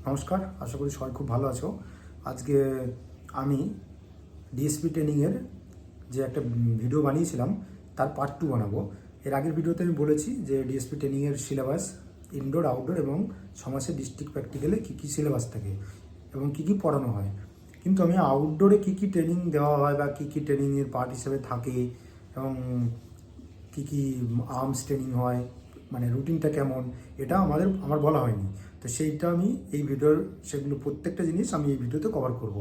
নমস্কার, আশা করি সবাই খুব ভালো আছো। আজকে আমি ডিএসপি ট্রেনিংয়ের যে একটা ভিডিও বানিয়েছিলাম তার পার্ট 2 বানাবো। এর আগের ভিডিওতে আমি বলেছি যে ডিএসপি ট্রেনিংয়ের সিলেবাস ইনডোর আউটডোর এবং 6 মাসের ডিস্ট্রিক্ট প্র্যাকটিক্যালে কী কী সিলেবাস থাকে এবং কী কী পড়ানো হয়। কিন্তু আমি আউটডোরে কী কী ট্রেনিং দেওয়া হয় বা কী কী ট্রেনিংয়ের পার্ট হিসেবে থাকে এবং কী কী আর্মস ট্রেনিং হয়, মানে রুটিনটা কেমন, এটা আমার বলা হয়নি। তো সেইটা আমি এই ভিডিওর সেগুলো প্রত্যেকটা জিনিস আমি এই ভিডিওতে কভার করব।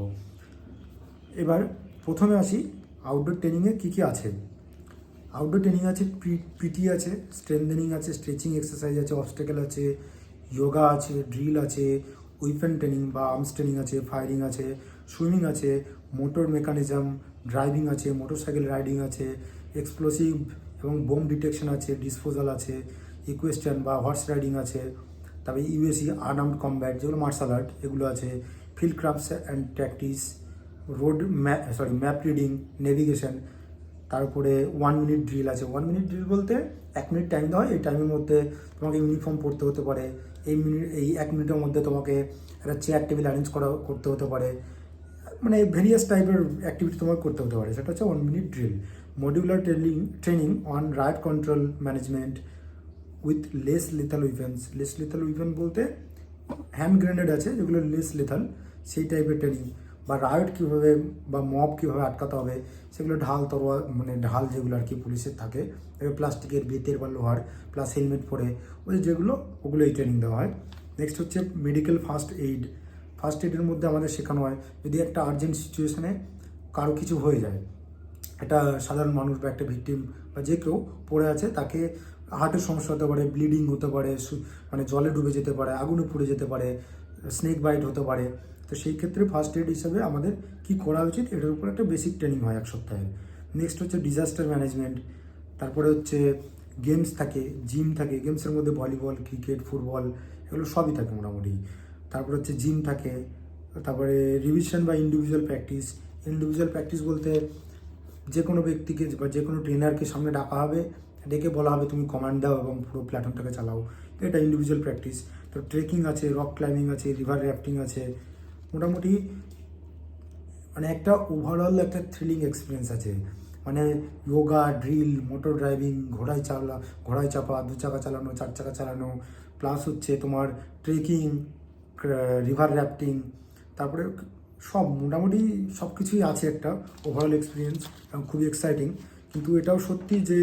এবার প্রথমে আসি আউটডোর ট্রেনিংয়ে কী কী আছে। আউটডোর ট্রেনিং আছে, পিটি আছে, স্ট্রেংথেনিং আছে, স্ট্রেচিং এক্সারসাইজ আছে, অবস্টেকেল আছে, যোগা আছে, ড্রিল আছে, উইপেন ট্রেনিং বা আর্মস ট্রেনিং আছে, ফায়ারিং আছে, সুইমিং আছে, মোটর মেকানিজম, ড্রাইভিং আছে, মোটরসাইকেল রাইডিং আছে, এক্সপ্লোসিভ এবং বোম ডিটেকশন আছে, ডিসপোজাল আছে, ইকুয়েস্টার্ন বা হর্স রাইডিং আছে, তারপরে ইউএসি আর্মড কমব্যাট যেগুলো মার্শাল আর্ট এগুলো আছে, field crafts and practice, map reading, navigation. তারপরে 1 মিনিট ড্রিল আছে। 1 মিনিট ড্রিল বলতে 1 মিনিট টাইম দেওয়া হয়, এই টাইমের মধ্যে তোমাকে ইউনিফর্ম পরতে হতে পারে। এই 1 মিনিটের মধ্যে তোমাকে একটা চেয়ার টেবিল অ্যারেঞ্জ করতে হতে পারে, মানে ভেরিয়াস টাইপের অ্যাক্টিভিটি তোমাকে করতে হতে পারে। সেটা হচ্ছে 1 minute drill. Modular training on right control management with less lethal weapons. Less lethal weapon বলতে হ্যান্ড গ্রেনেড আছে যেগুলো লেস লিথাল, সেই টাইপের ট্রেনিং। বা রায়ট কীভাবে বা মব কীভাবে আটকাতে হবে সেগুলো, ঢাল তরোয়াল মানে ঢাল যেগুলো আর কি পুলিশের থাকে, এবার প্লাস্টিকের, বেতের বা লোহার, প্লাস হেলমেট পরে ওগুলো এই ট্রেনিং দেওয়া হয়। নেক্সট হচ্ছে মেডিকেল ফার্স্ট এইড। ফার্স্ট এইডের মধ্যে আমাদের শেখানো হয় যদি একটা আর্জেন্ট সিচুয়েশানে কারো কিছু হয়ে যায়, একটা সাধারণ মানুষ বা একটা ভিকটিম বা যে কেউ পড়ে আছে, তাকে হার্টের সমস্যা হতে পারে, ব্লিডিং হতে পারে, মানে জলে ডুবে যেতে পারে, আগুনে পুড়ে যেতে পারে, স্নেক বাইট হতে পারে। তো সেই ক্ষেত্রে ফার্স্ট এড হিসাবে আমাদের কি করা উচিত এটার উপর একটা বেসিক ট্রেনিং হয় 1 সপ্তাহে। নেক্সট হচ্ছে ডিজাস্টার ম্যানেজমেন্ট। তারপরে হচ্ছে গেমস থাকে, জিম থাকে, গেমসের মধ্যে ভলিবল, ক্রিকেট, ফুটবল এগুলো সবই থাকে মোটামুটি। তারপরে হচ্ছে জিম থাকে। তারপরে রিভিশন বা ইন্ডিভিজুয়াল প্র্যাকটিস। ইন্ডিভিজুয়াল প্র্যাকটিস বলতে যে কোনো ব্যক্তিকে বা যে কোনো ট্রেনারকে সামনে ডাকা হবে, ডেকে বলা হবে তুমি কমান্ড দাও এবং পুরো প্ল্যাটনটাকে চালাও। এটা ইন্ডিভিজুয়াল প্র্যাকটিস। তো ট্রেকিং আছে, রক ক্লাইম্বিং আছে, রিভার র্যাফটিং আছে। মোটামুটি মানে একটা ওভারঅল একটা থ্রিলিং এক্সপিরিয়েন্স আছে। মানে যোগা, ড্রিল, মোটর ড্রাইভিং, ঘোড়ায় চাপা, 2 চাকা চালানো, 4 চাকা চালানো, প্লাস হচ্ছে তোমার ট্রেকিং, রিভার র্যাফটিং, তারপরে সব মোটামুটি সব কিছুই আছে একটা ওভারঅল এক্সপিরিয়েন্স এবং খুবই এক্সাইটিং। কিন্তু এটাও সত্যি যে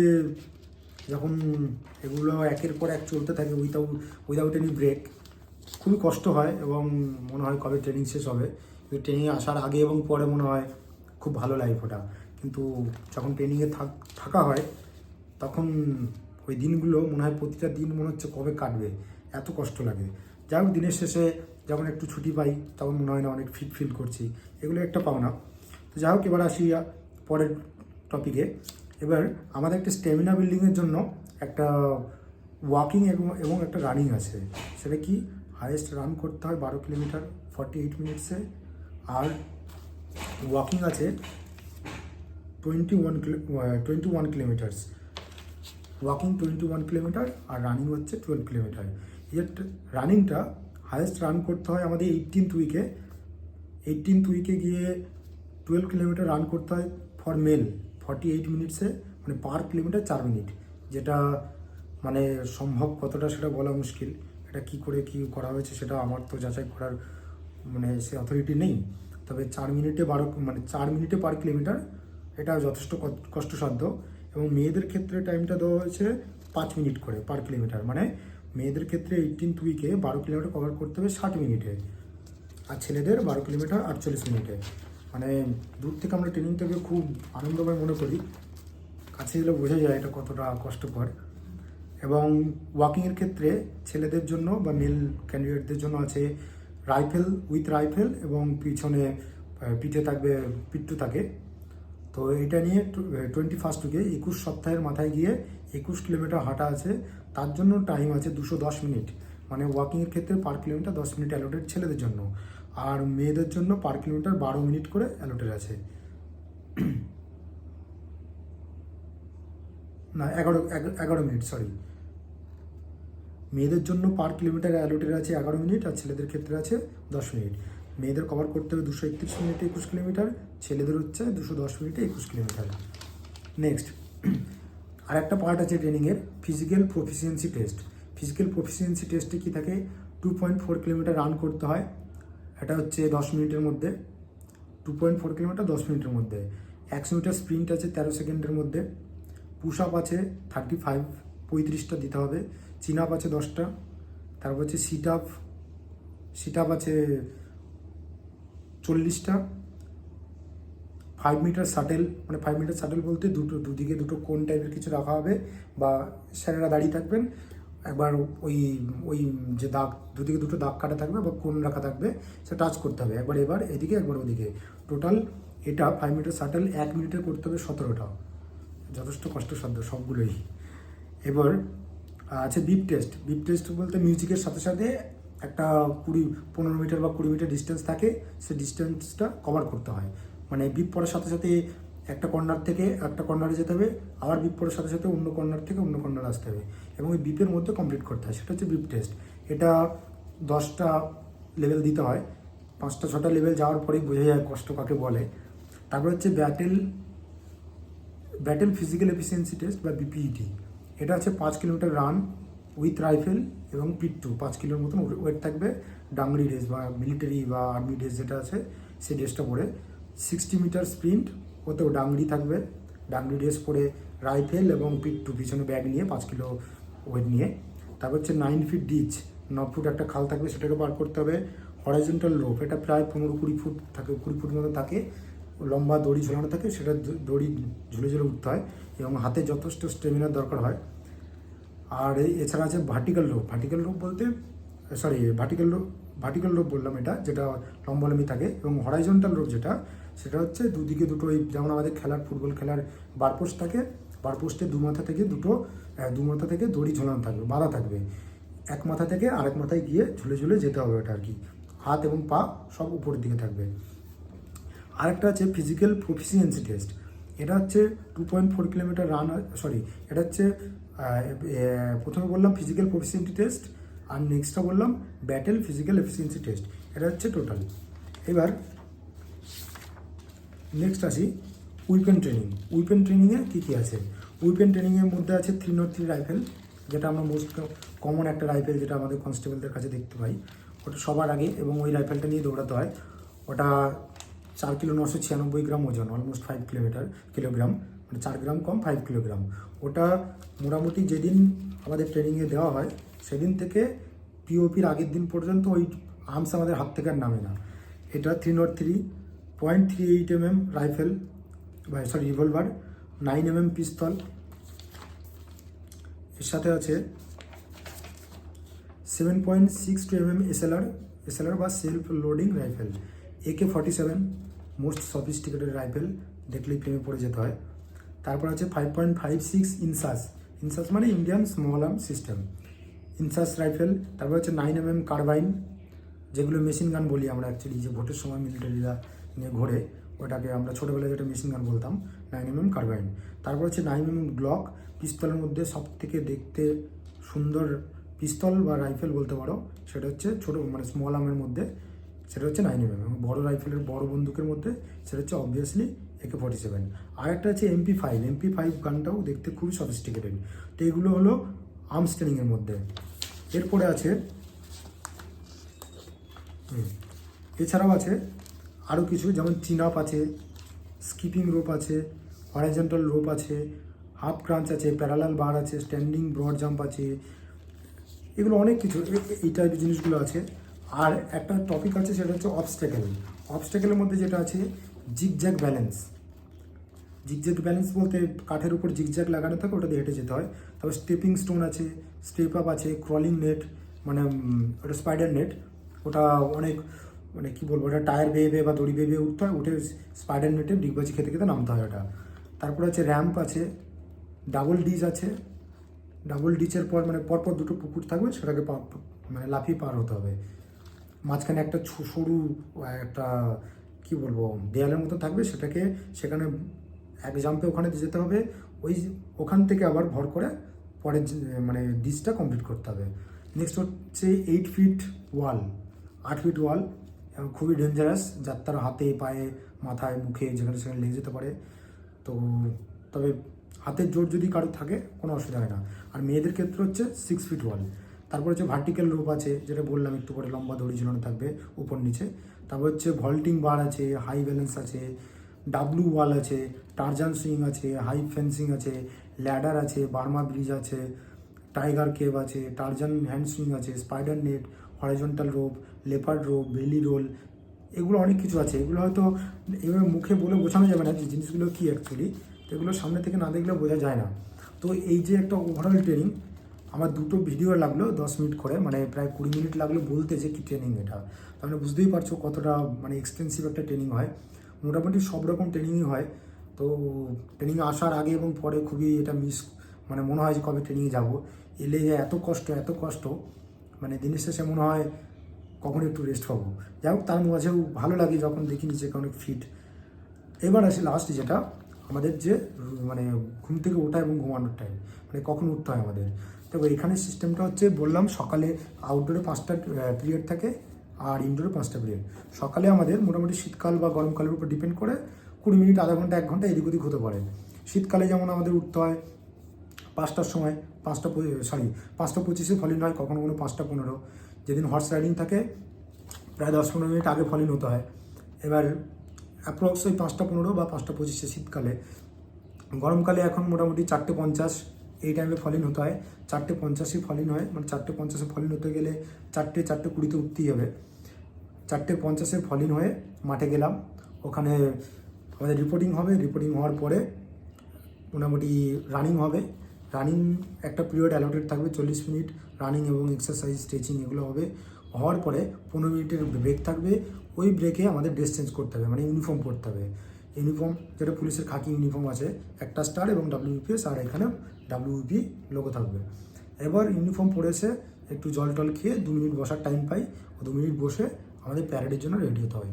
যখন এগুলো একের পর এক চলতে থাকে উইদাউট এনি ব্রেক, খুবই কষ্ট হয় এবং মনে হয় কবে ট্রেনিং শেষ হবে। কিন্তু ট্রেনিংয়ে আসার আগে এবং পরে মনে হয় খুব ভালো লাইফ ওটা, কিন্তু যখন ট্রেনিংয়ে থাকা হয় তখন ওই দিনগুলো মনে হয় প্রতিটা দিন মনে হচ্ছে কবে কাটবে, এত কষ্ট লাগে। যাই হোক, দিনের শেষে যখন একটু ছুটি পাই তখন মনে হয় না অনেক ফিট ফিল করছি, এগুলো একটা পাওনা। তো যাই হোক, এবার আসি পরের টপিকে। এবার আমাদের একটা স্ট্যামিনা বিল্ডিংয়ের জন্য একটা ওয়াকিং এবং একটা রানিং আছে। সেটা কি, হাইয়েস্ট রান করতে হয় 12 কিলোমিটার 48 মিনিটসে, আর ওয়াকিং আছে 21 কিলোমিটার্স। ওয়াকিং 21 কিলোমিটার আর রানিং হচ্ছে 12 কিলোমিটার। এই রানিংটা হাইয়েস্ট রান করতে হয় আমাদের 18th উইকে গিয়ে 12 কিলোমিটার রান করতে হয় ফর মেল 48 মিনিটসে, মানে পার কিলোমিটার 4 মিনিট। যেটা মানে সম্ভব কতটা সেটা বলা মুশকিল। এটা কি করে কি করা হয়েছে সেটা আমার তো যাচাই করার মানে সে অথরিটি নেই। তবে 4 মিনিটে 4 মিনিটে পার কিলোমিটার, এটা যথেষ্ট কষ্টসাধ্য। এবং মেয়েদের ক্ষেত্রে টাইমটা দেওয়া হয়েছে 5 মিনিট করে পার কিলোমিটার। মানে মেয়েদের ক্ষেত্রে 18th উইকে 12 কিলোমিটার কভার করতে হবে 60 মিনিটে, আর ছেলেদের 12 কিলোমিটার 48 মিনিটে। মানে দূর থেকে আমরা ট্রেনিংটাকে খুব আনন্দময় মনে করি, কাছে গেলে বোঝা যায় এটা কতটা কষ্টকর। এবং ওয়াকিংয়ের ক্ষেত্রে ছেলেদের জন্য বা মেল ক্যান্ডিডেটদের জন্য আছে উইথ রাইফেল এবং পিঠে থাকবে পিট্টু থাকে। তো এটা নিয়ে 21st উইকে 21 সপ্তাহের মাথায় গিয়ে 21 কিলোমিটার হাঁটা আছে। তার জন্য টাইম আছে 210 মিনিট। মানে ওয়াকিংয়ের ক্ষেত্রে পার কিলোমিটার 10 মিনিট অ্যালোটেড ছেলেদের জন্য, আর মেয়েদের জন্য পার কিলোমিটার 12 মিনিট করে অ্যালোটেড আছে। না, 11 মিনিট, সরি। মেয়েদের জন্য পার কিলোমিটার অ্যালোটেড আছে 11 মিনিট, আর ছেলেদের ক্ষেত্রে আছে 10 মিনিট। মেয়েদের কভার করতে হবে 231 মিনিটে 21 কিলোমিটার, ছেলেদের হচ্ছে 210 মিনিটে 21 কিলোমিটার। নেক্সট, আর একটা পার্ট আছে ট্রেনিংয়ের, physical proficiency test. Physical proficiency টেস্টে কী থাকে, 2.4 কিলোমিটার রান করতে হয়, এটা হচ্ছে 10 মিনিটের মধ্যে। 2.4 কিলোমিটার 10 মিনিটের মধ্যে। 100 মিটার স্প্রিন্ট আছে 13 সেকেন্ডের মধ্যে। পুশ আপ আছে 35 দিতে হবে। চিন আপ আছে 10টা। তারপর হচ্ছে সিট আপ আছে 40টা। 5 মিটার শাটেল, মানে 5 মিটার শাটেল বলতে দুদিকে দুটো কোন টাইপের কিছু রাখা হবে, বা স্যারেরা দাঁড়িয়ে থাকবেন, একবার ওই ওই যে দাগ, দুদিকে দুটো দাগ কাটা থাকবে বা কোন রাখা থাকবে, সে টাচ করতে হবে, এবার এদিকে একবার ওদিকে। টোটাল এটা 5 মিটার শাটেল 1 মিনিটে করতে হবে 17টা, যথেষ্ট কষ্টসাধ্য সবগুলোই। এবার আছে বিপ টেস্ট। বিপ টেস্ট বলতে মিউজিকের সাথে সাথে একটা 15 মিটার বা 20 মিটার ডিস্টেন্স থাকে, সে ডিস্টেন্সটা কভার করতে হয়। মানে বিপ পড়ার সাথে সাথে একটা কর্নার থেকে একটা কর্নারে যেতে হবে, আবার বিপ পড়ার সাথে সাথে অন্য কর্নার থেকে অন্য কর্নারে আসতে হবে, এবং ওই বিপের মধ্যে কমপ্লিট করতে হয়, সেটা হচ্ছে বিপ টেস্ট। এটা 10টা লেভেল দিতে হয়, 5টা 6টা লেভেল যাওয়ার পরেই বোঝা যায় কষ্ট কাকে বলে। তারপর হচ্ছে ব্যাটেল ফিজিক্যাল এফিসিয়েন্সি টেস্ট বা বিপিইটি। এটা হচ্ছে 5 কিলোমিটার রান উইথ রাইফেল এবং পিট্টু, 5 কিলোর মতন ওয়েট থাকবে। ডাংরি রেস বা মিলিটারি বা আর্মি ড্রেস যেটা আছে সেই ড্রেসটা পরে। 60 মিটার স্প্রিন্ট, ওতেও ডাংরি থাকবে, ডাংরি ড্রেস পরে, রাইফেল এবং পিট্টু পিছনে ব্যাগ নিয়ে 5 কিলো ওয়েট নিয়ে। তারপর হচ্ছে 9 ফিট ডিচ, 9 ফুট একটা খাল থাকবে, সেটাকে পার করতে হবে। হরাইজন্টাল রোপ, এটা প্রায় 15-20 ফুট থাকে, 20 ফুট মতো থাকে, লম্বা দড়ি ঝোলানো থাকে, সেটা দড়ি ঝুলে ঝুলে উঠতে হয় এবং হাতে যথেষ্ট স্টেমিনার দরকার হয়। আর এছাড়া আছে ভার্টিক্যাল রোপ বলতে ভার্টিক্যাল রোপ বললাম, এটা যেটা লম্বালম্বি থাকে, এবং হরাইজন্টাল রোপ সেটা হচ্ছে দুদিকে দুটো, যেমন আমাদের ফুটবল খেলার বারপোস্ট থাকে, বারপোস্টে দু মাথা থেকে দড়ি ঝোলানো থাকবে, বাঁধা থাকবে, এক মাথা থেকে আরেক মাথায় গিয়ে ঝুলে ঝুলে যেতে হবে ওটা আর কি, হাত এবং পা সব উপরের দিকে থাকবে। আরেকটা আছে ফিজিক্যাল প্রফিসিয়েন্সি টেস্ট। এটা হচ্ছে 2.4 কিলোমিটার এটা হচ্ছে প্রথমে বললাম ফিজিক্যাল প্রফিসিয়েন্সি টেস্ট, আর নেক্সটটা বললাম ব্যাটেল ফিজিক্যাল এফিসিয়েন্সি টেস্ট। এটা হচ্ছে টোটাল। এবার নেক্সট আসি উইপেন ট্রেনিং। উইপেন ট্রেনিংয়ে কী কী আছে? উইপেন ট্রেনিংয়ের মধ্যে আছে 303 রাইফেল, যেটা আমরা মোস্ট কমন একটা রাইফেল, যেটা আমাদের কনস্টেবলদের কাছে দেখতে পাই, ওটা সবার আগে, এবং ওই রাইফেলটা নিয়ে দৌড়াতে হয়। ওটা 4 কিলো 996 গ্রাম ওজন, অলমোস্ট 5 কিলোগ্রাম, মানে 4 গ্রাম কম 5 কিলোগ্রাম। ওটা মোটামুটি যেদিন আমাদের ট্রেনিংয়ে দেওয়া হয় সেদিন থেকে পিওপির আগের দিন পর্যন্ত ওই আর্মস আমাদের হাত থেকে আর নামে না। এটা 303.38 রাইফেল, রিভলভার, 9 পিস্তল, এর সাথে আছে 7.62 এসএলআর বা self loading rifle. AK-47 most sophisticated rifle, দেখলেই প্রেমে পড়ে যেতে হয়। তারপর আছে 5.56 ইনসাস মানে Indian small arm system, INSAS rifle. তারপর হচ্ছে 9 কার্বাইন, যেগুলো মেশিন গান বলি আমরা অ্যাকচুয়ালি, যে ভোটের সময় মিলিটারিরা নিয়ে ঘোরে, ওটাকে আমরা ছোটোবেলায় যেটা মেশিন গান বলতাম, 9 কার্বাইন। তারপর হচ্ছে 9 গ্লক, পিস্তলের মধ্যে সব থেকে দেখতে সুন্দর পিস্তল বা রাইফেল বলতে পারো, সেটা হচ্ছে ছোটো মানে স্মল আর্মের মধ্যে, সেটা হচ্ছে 9 এবং বড়ো রাইফেলের বড় বন্দুকের মধ্যে সেটা হচ্ছে অবভিয়াসলি AK-47। আর একটা আছে MP5 গানটাও দেখতে খুবই সফিস্টিকেটেড। তো এগুলো হলো আর্মস ট্রেনিংয়ের মধ্যে। এরপরে আছে এছাড়াও আছে আরও কিছু, যেমন চিন আপ আছে, স্কিপিং রোপ আছে, হরাইজন্টাল রোপ আছে, হাফ ক্রাঞ্চ আছে, প্যারালাল বার আছে, স্ট্যান্ডিং ব্রড জাম্প আছে, এগুলো অনেক কিছু এই টাইপের জিনিসগুলো আছে। আর একটা টপিক আছে, সেটা হচ্ছে অবস্ট্যাকেলের মধ্যে যেটা আছে জিগজ্যাগ ব্যালেন্স বলতে কাঠের উপর জিগজ্যাগ লাগানো থাকে, ওটা দিয়ে হেঁটে যেতে হয়। তারপর স্টেপিং স্টোন আছে, স্টেপ আপ আছে, ক্রলিং নেট, মানে ওটা স্পাইডার নেট, ওটা অনেক মানে কী বলবো, ওটা টায়ার বেয়ে বা দড়ি বেয়ে উঠতে হয়, উঠে স্পাইডার নেটে ডিগবাজি খেতে খেতে নামতে হয় ওটা। তারপর আছে র্যাম্প আছে, ডাবল ডিচ আছে, ডাবল ডিচের পর মানে পরপর দুটো পুকুর থাকবে, সেটাকে মানে লাফিয়ে পার হতে হবে। মাঝখানে একটা সরু একটা কী বলবো দেয়ালের মতো থাকবে, সেখানে এক জাম্পে ওখানে যেতে হবে, ওখান থেকে আবার ভর করে পরের মানে ডিচটা কমপ্লিট করতে হবে। নেক্সট হচ্ছে 8 ফিট ওয়াল, 8 ফিট ওয়াল, খুবই ডেঞ্জারাস, যার তার হাতে পায়ে মাথায় মুখে যেখানে সেখানে লেগে যেতে পারে। তো তবে হাতের জোর যদি কারো থাকে কোনো অসুবিধা হয় না। আর মেয়েদের ক্ষেত্রে হচ্ছে 6 ফিট ওয়াল। তারপর হচ্ছে ভার্টিক্যাল রোপ আছে, যেটা বললাম একটু করে লম্বা দড়ি ঝুলানো থাকবে উপর নিচে। তারপর হচ্ছে ভল্টিং বার আছে, হাই ব্যালেন্স আছে, ডাব্লু ওয়াল আছে, টার্জান সুইং আছে, হাই ফেন্সিং আছে, ল্যাডার আছে, বার্মা ব্রিজ আছে, টাইগার কেভ আছে, টার্জান হ্যান্ড সুইং আছে, spider net, horizontal rope, leopard rope, বেলি রোল, এগুলো অনেক কিছু আছে। এগুলো হয়তো এভাবে মুখে বলে বোঝানো যাবে না যে জিনিসগুলো কী অ্যাকচুয়ালি, তো এগুলো সামনে থেকে না দেখলে বোঝা যায় না। তো এই যে একটা ওভারঅল ট্রেনিং, আমার দুটো ভিডিও লাগলো 10 মিনিট করে, মানে প্রায় 20 মিনিট লাগলো বলতে যে কী ট্রেনিং এটা। তাহলে বুঝতেই পারছো কতটা মানে এক্সটেন্সিভ একটা ট্রেনিং হয়। মোটামুটি সব রকম ট্রেনিংই হয়। তো ট্রেনিং আসার আগে এবং পরে খুবই এটা মানে মনে হয় যে কবে ট্রেনিংয়ে যাবো, এলে যে এত কষ্ট, মানে দিনের শেষে মনে হয় কখন একটু রেস্ট পাবো। যাই হোক, তার মাঝেও ভালো লাগে যখন দেখি নিজেকে অনেক ফিট। এবার আসি লাস্ট, যেটা আমাদের যে মানে ঘুম থেকে ওঠা এবং ঘুমানোর টাইম, মানে কখন উঠতে হয় আমাদের। তো এখানে সিস্টেমটা হচ্ছে বললাম, সকালে আউটডোরে 5টা পিরিয়ড থাকে আর ইনডোরে 5টা পিরিয়ড। সকালে আমাদের মোটামুটি শীতকাল বা গরমকালের উপর ডিপেন্ড করে 20 মিনিট, আধা ঘন্টা, 1 ঘন্টা এদিক ওদিক হতে পারে। শীতকালে যেমন আমাদের উঠতে হয় 5টার সময়, 5টা 25-এ ফলিন হয়, কখনো 5টা 15। যেদিন হর্স রাইডিং থাকে প্রায় 10-15 মিনিট আগে ফলিন হতে হয়। এবার অ্যাপ্রক্স ওই 5টা 15 বা 5টা 25 শীতকালে। গরমকালে এখন মোটামুটি 4টে 50 এই টাইমে ফলিন হতে হয়। 4টে 50-ই ফলিন হয়, মানে 4টে 50-এ ফলিন হতে গেলে 4টে 20-তে উঠতেই হবে। 4টে 50-এ ফলিন হয়ে মাঠে গেলাম, ওখানে আমাদের রিপোর্টিং হবে। রিপোর্টিং হওয়ার পরে মোটামুটি রানিং হবে। রানিং একটা পিরিয়ড অ্যালোটেড থাকবে, 40 মিনিট রানিং এবং এক্সারসাইজ, স্ট্রেচিং এগুলো হবে। হওয়ার পরে 15 মিনিটের ব্রেক থাকবে। ওই ব্রেকে আমাদের ড্রেস চেঞ্জ করতে হবে, মানে ইউনিফর্ম পরতে হবে। ইউনিফর্ম যেটা পুলিশের খাকি ইউনিফর্ম আছে, একটা স্টার এবং WBPS, আর এখানে WBP লোগো থাকবে। এবার ইউনিফর্ম পরে এসে একটু জল টল খেয়ে 2 মিনিট বসার টাইম পাই। 2 মিনিট বসে আমাদের প্যারেডের জন্য রেডি হতে হয়।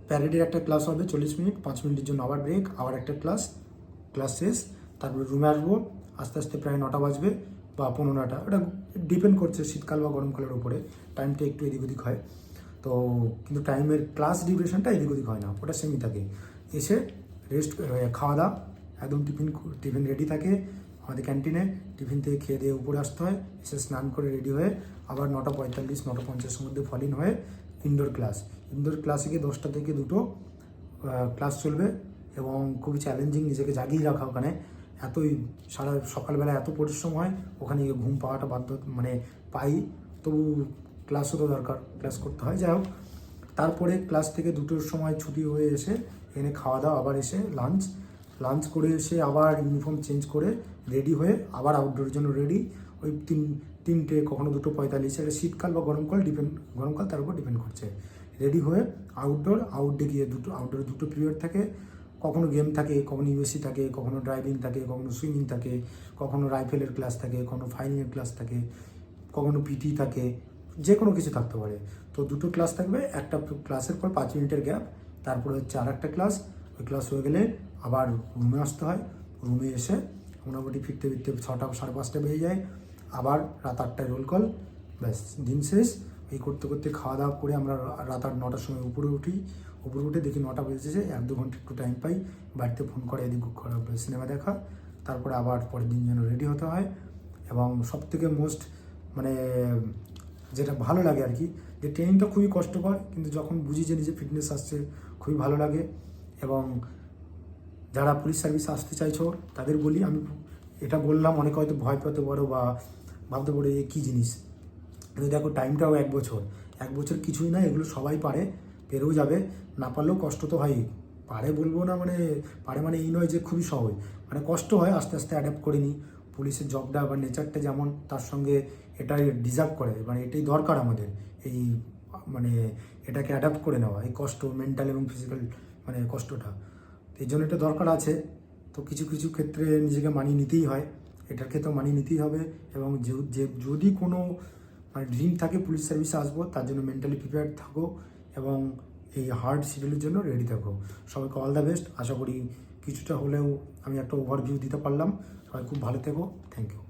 প্যারেডের একটা ক্লাস হবে 40 মিনিট, 5 মিনিটের জন্য আবার ব্রেক, আবার একটা ক্লাস শেষ। তারপরে রুমে আসবো, আস্তে আস্তে প্রায় 9টা বাজবে বা 15টা, ওটা ডিপেন্ড করছে শীতকাল বা গরমকালের উপরে, টাইমটা একটু এদিক ওদিক হয়। তো কিন্তু টাইমের ক্লাস ডিউরেশনটা এদিক ওদিক হয় না, ওটা সেমই থাকে। এসে রেস্ট, খাওয়া দাওয়া, একদম টিফিন রেডি থাকে আমাদের ক্যান্টিনে। টিফিন থেকে খেয়ে দিয়ে উপরে আসতে হয়, এসে স্নান করে রেডি হয়ে আবার 9টা 45-9টা 50-এর মধ্যে ফলিন হয়ে ইনডোর ক্লাসে গিয়ে 10টা থেকে 2টো ক্লাস চলবে। এবং খুবই চ্যালেঞ্জিং, নিজেকে জাগিয়ে রাখা ওখানে। এতই সকালবেলা এত পরিশ্রম হয়, ওখানে গিয়ে ঘুম পাওয়াটা মানে পাই, তবু ক্লাসও তো দরকার, ক্লাস করতে হয়। যাই হোক, তারপরে ক্লাস থেকে 2টোর সময় ছুটি হয়ে এসে এখানে খাওয়া দাওয়া, আবার এসে লাঞ্চ করে এসে আবার ইউনিফর্ম চেঞ্জ করে রেডি হয়ে আবার আউটডোরের জন্য রেডি। ওই 3টে কখনো 2টো 45, এটা শীতকাল বা গরমকাল তার উপর ডিপেন্ড করছে। রেডি হয়ে আউটডোরে গিয়ে আউটডোরে 2টো পিরিয়ড থাকে। কখনো গেম থাকে, কখনো ইউএসসি থাকে, কখনো ড্রাইভিং থাকে, কখনো সুইমিং থাকে, কখনো রাইফেলের ক্লাস থাকে, কখনো ফায়ারিংয়ের ক্লাস থাকে, কখনো পিটি থাকে, যে কোনো কিছু থাকতে পারে। তো 2টো ক্লাস থাকবে, একটা ক্লাসের পর 5 মিনিটের গ্যাপ, তারপরে হচ্ছে আর একটা ক্লাস। ওই ক্লাস হয়ে গেলে আবার রুমে আসতে হয়। রুমে এসে মোটামুটি ফিরতে 6টা 5:30 বেজে যায়। আবার রাত 8টায় রোল কল, ব্যাস দিন শেষ। এই করতে করতে খাওয়া দাওয়া করে আমরা রাত 9টার সময় উপরে উঠে দেখি 9টা বেজেছে। 1-2 ঘন্টা একটু টাইম পাই, বাড়িতে ফোন করে এদিক সিনেমা দেখা, তারপরে আবার পরের দিন যেন রেডি হতে হয়। এবং সবথেকে মোস্ট মানে যেটা ভালো লাগে আর কি, যে ট্রেনিংটা খুবই কষ্টকর, কিন্তু যখন বুঝি যে নিজে ফিটনেস আসছে খুবই ভালো লাগে। এবং যারা পুলিশ সার্ভিসে আসতে চাইছো তাদের বলি, আমি এটা বললাম, অনেকে হয়তো ভয় পেতে পারো বা ভাবতে পারো এ কী জিনিস, কিন্তু দেখো টাইমটাও 1 বছর। 1 বছর কিছুই না, এগুলো সবাই পেরেও যাবে। না পারলেও কষ্ট তো হয়ই। বলবো না, পারে মানে এই নয় যে খুবই সহজ, মানে কষ্ট হয়, আস্তে আস্তে অ্যাডাপ্ট করে নিই। পুলিশের জবটা বা নেচারটা যেমন, তার সঙ্গে এটা ডিজার্ভ করে, মানে এটাই দরকার আমাদের, এই মানে এটাকে অ্যাডাপ্ট করে নেওয়া, এই কষ্ট, মেন্টাল এবং ফিজিক্যাল মানে কষ্টটা, এই জন্য এটা দরকার আছে। তো কিছু কিছু ক্ষেত্রে নিজেকে মানিয়ে নিতেই হয়, এটার ক্ষেত্রেও মানিয়ে নিতেই হবে। এবং যদি কোনো মানে ড্রিম থাকে পুলিশ সার্ভিসে আসবো, তার জন্য মেন্টালি প্রিপেয়ার্ড থাকো এবং এই হার্ড শিডিউলের জন্য রেডি থাকো। সবাইকে অল দ্য বেস্ট। আশা করি কিছুটা হলেও আমি একটা ওভারভিউ দিতে পারলাম। সবাই খুব ভালো থেকো। Thank you.